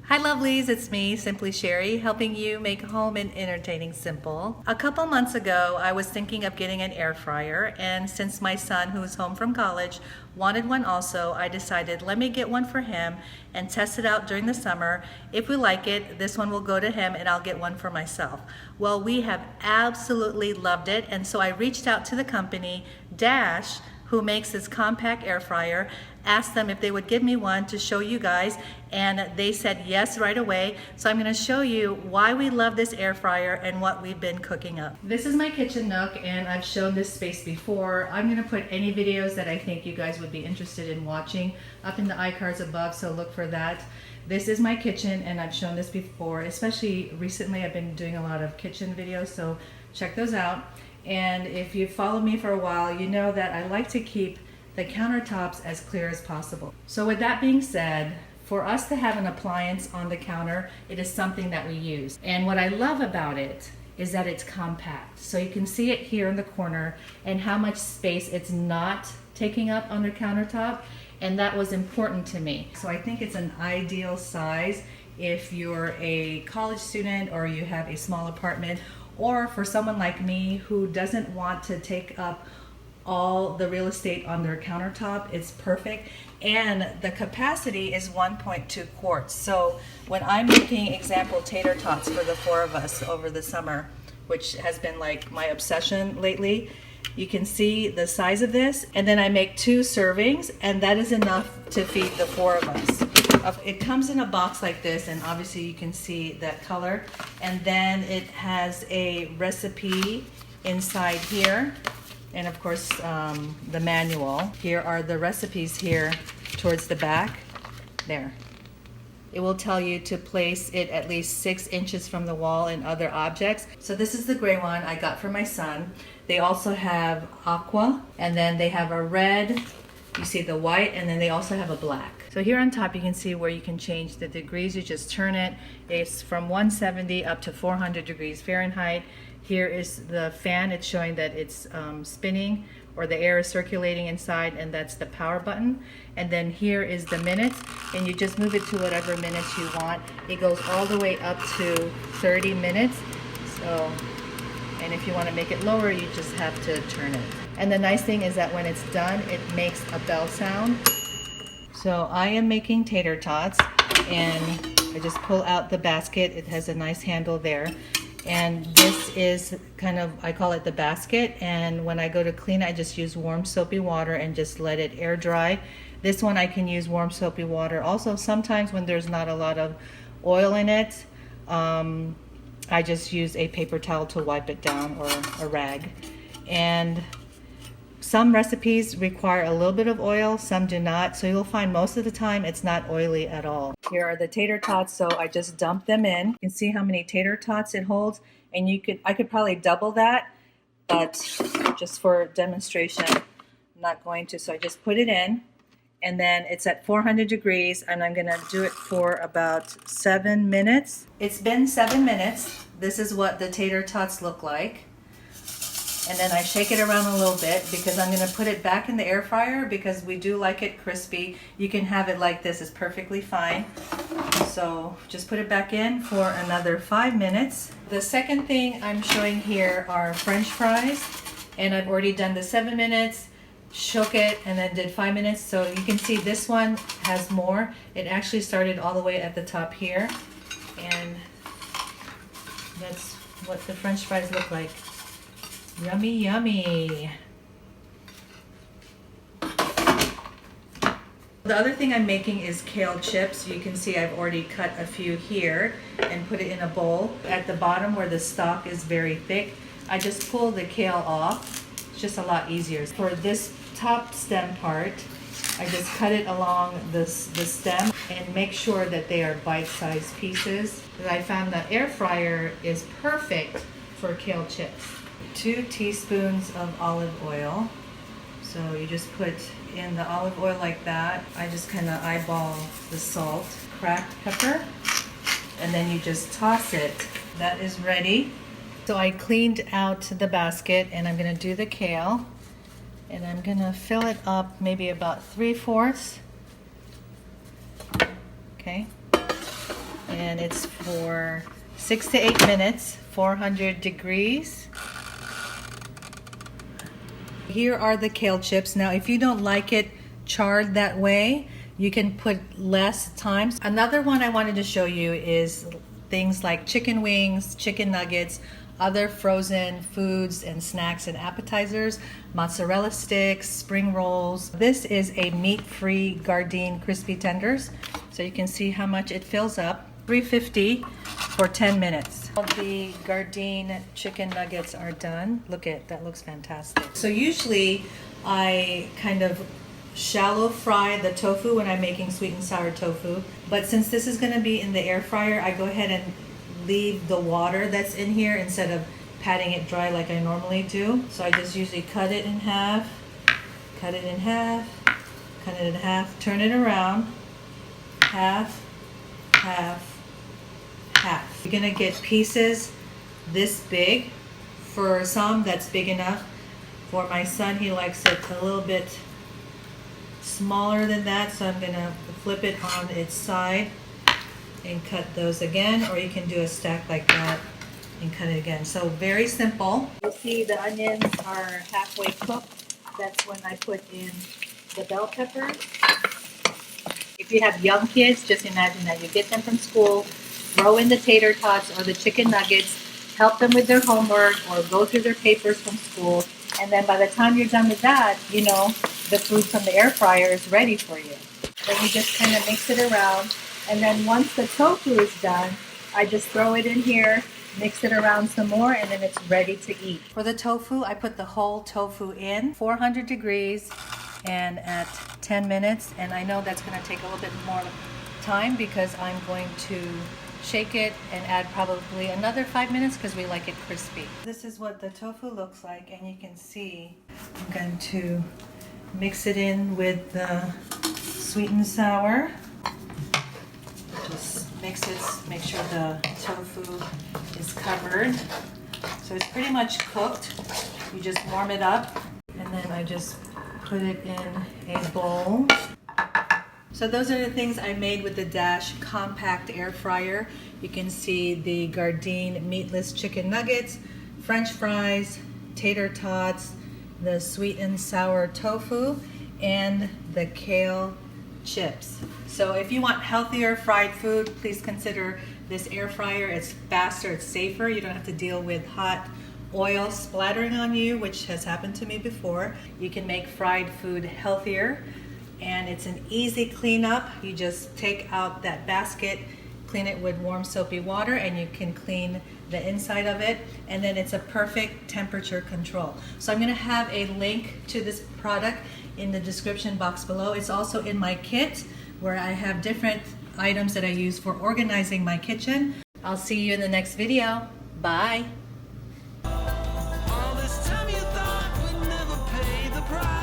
Hi lovelies, it's me, Simply Sherry, helping you make home and entertaining simple. A couple months ago, I was thinking of getting an air fryer, and since my son, who is home from college, wanted one also, I decided let me get one for him and test it out during the summer. If we like it, this one will go to him and I'll get one for myself. Well, we have absolutely loved it, and so I reached out to the company, Dash, who makes this compact air fryer, asked them if they would give me one to show you guys, and they said yes right away. So I'm going to show you why we love this air fryer and what we've been cooking up. This is my kitchen nook, and I've shown this space before. I'm going to put any videos that I think you guys would be interested in watching up in the iCards above, so look for that. This is my kitchen, and I've shown this before, especially recently I've been doing a lot of kitchen videos, so check those out. And if you've followed me for a while, you know that I like to keep the countertops as clear as possible. So with that being said, for us to have an appliance on the counter, it is something that we use. And what I love about it is that it's compact. So you can see it here in the corner and how much space it's not taking up on the countertop. And that was important to me. So I think it's an ideal size if you're a college student or you have a small apartment, or for someone like me who doesn't want to take up all the real estate on their countertop. It's perfect. And the capacity is 1.2 quarts. So when I'm making example tater tots for the four of us over the summer, which has been like my obsession lately, you can see the size of this. And then I make 2 servings, and that is enough to feed the four of us. It comes in a box like this, and obviously you can see that color. And then it has a recipe inside here. And of course, the manual. Here are the recipes here towards the back. There. It will tell you to place it at least 6 inches from the wall and other objects. So this is the gray one I got for my son. They also have aqua, and then they have a red. You see the white, and then they also have a black. So here on top you can see where you can change the degrees. You just turn it. It's from 170 up to 400 degrees Fahrenheit. Here is the fan. It's showing that it's spinning, or the air is circulating inside, and that's the power button. And then here is the minutes, and you just move it to whatever minutes you want. It goes all the way up to 30 minutes. So, and if you want to make it lower, you just have to turn it. And the nice thing is that when it's done, it makes a bell sound. So I am making tater tots, and I just pull out the basket. It has a nice handle there. And this is kind of, I call it the basket, and when I go to clean, I just use warm soapy water and just let it air dry. This one I can use warm soapy water. Also, sometimes when there's not a lot of oil in it, I just use a paper towel to wipe it down, or a rag. And some recipes require a little bit of oil, some do not. So you'll find most of the time it's not oily at all. Here are the tater tots, so I just dump them in. You can see how many tater tots it holds, and I could probably double that, but just for demonstration, I'm not going to. So I just put it in, and then it's at 400 degrees, and I'm gonna do it for about 7 minutes. It's been 7 minutes. This is what the tater tots look like. And then I shake it around a little bit because I'm going to put it back in the air fryer because we do like it crispy. You can have it like this, it's perfectly fine. So just put it back in for another 5 minutes. The second thing I'm showing here are French fries, and I've already done the 7 minutes, shook it, and then did 5 minutes. So you can see this one has more. It actually started all the way at the top here, and that's what the French fries look like. Yummy, yummy. The other thing I'm making is kale chips. You can see I've already cut a few here and put it in a bowl. At the bottom where the stalk is very thick, I just pull the kale off. It's just a lot easier. For this top stem part, I just cut it along the stem and make sure that they are bite-sized pieces. I found the air fryer is perfect for kale chips. 2 teaspoons of olive oil. So you just put in the olive oil like that. I just kind of eyeball the salt, cracked pepper, and then you just toss it. That is ready. So I cleaned out the basket, and I'm going to do the kale, and I'm going to fill it up maybe about 3/4. Okay. and it's for 6 to 8 minutes, 400 degrees. Here are the kale chips. Now, if you don't like it charred that way, you can put less times. Another one I wanted to show you is things like chicken wings, chicken nuggets, other frozen foods and snacks and appetizers, mozzarella sticks, spring rolls. This is a meat-free Gardein crispy tenders. So you can see how much it fills up. $3.50 for 10 minutes. All the Gardein chicken nuggets are done. Look at that, looks fantastic. So usually I kind of shallow fry the tofu when I'm making sweet and sour tofu. But since this is going to be in the air fryer, I go ahead and leave the water that's in here instead of patting it dry like I normally do. So I just usually cut it in half, cut it in half, cut it in half, turn it around, half, half, half. You're gonna get pieces this big. For some, that's big enough. For my son, he likes it a little bit smaller than that, so I'm gonna flip it on its side and cut those again, or you can do a stack like that and cut it again. So very simple. You see the onions are halfway cooked. That's when I put in the bell peppers. If you have young kids, just imagine that you get them from school, throw in the tater tots or the chicken nuggets, help them with their homework or go through their papers from school, and then by the time you're done with that, you know, the food from the air fryer is ready for you. Then you just kind of mix it around, and then once the tofu is done, I just throw it in here, mix it around some more, and then it's ready to eat. For the tofu, I put the whole tofu in 400 degrees and at 10 minutes, and I know that's going to take a little bit more time because I'm going to shake it and add probably another 5 minutes because we like it crispy. This is what the tofu looks like, and you can see I'm going to mix it in with the sweet and sour. Just mix it, make sure the tofu is covered. So it's pretty much cooked. You just warm it up, and then I just put it in a bowl. So those are the things I made with the Dash compact air fryer. You can see the Gardein meatless chicken nuggets, French fries, tater tots, the sweet and sour tofu, and the kale chips. So if you want healthier fried food, please consider this air fryer. It's faster, it's safer. You don't have to deal with hot oil splattering on you, which has happened to me before. You can make fried food healthier, and it's an easy cleanup. You just take out that basket, clean it with warm soapy water, and you can clean the inside of it, and then it's a perfect temperature control. So I'm going to have a link to this product in the description box below. It's also in my kit where I have different items that I use for organizing my kitchen. I'll see you in the next video. Bye. All this time you thought we'd never pay the price.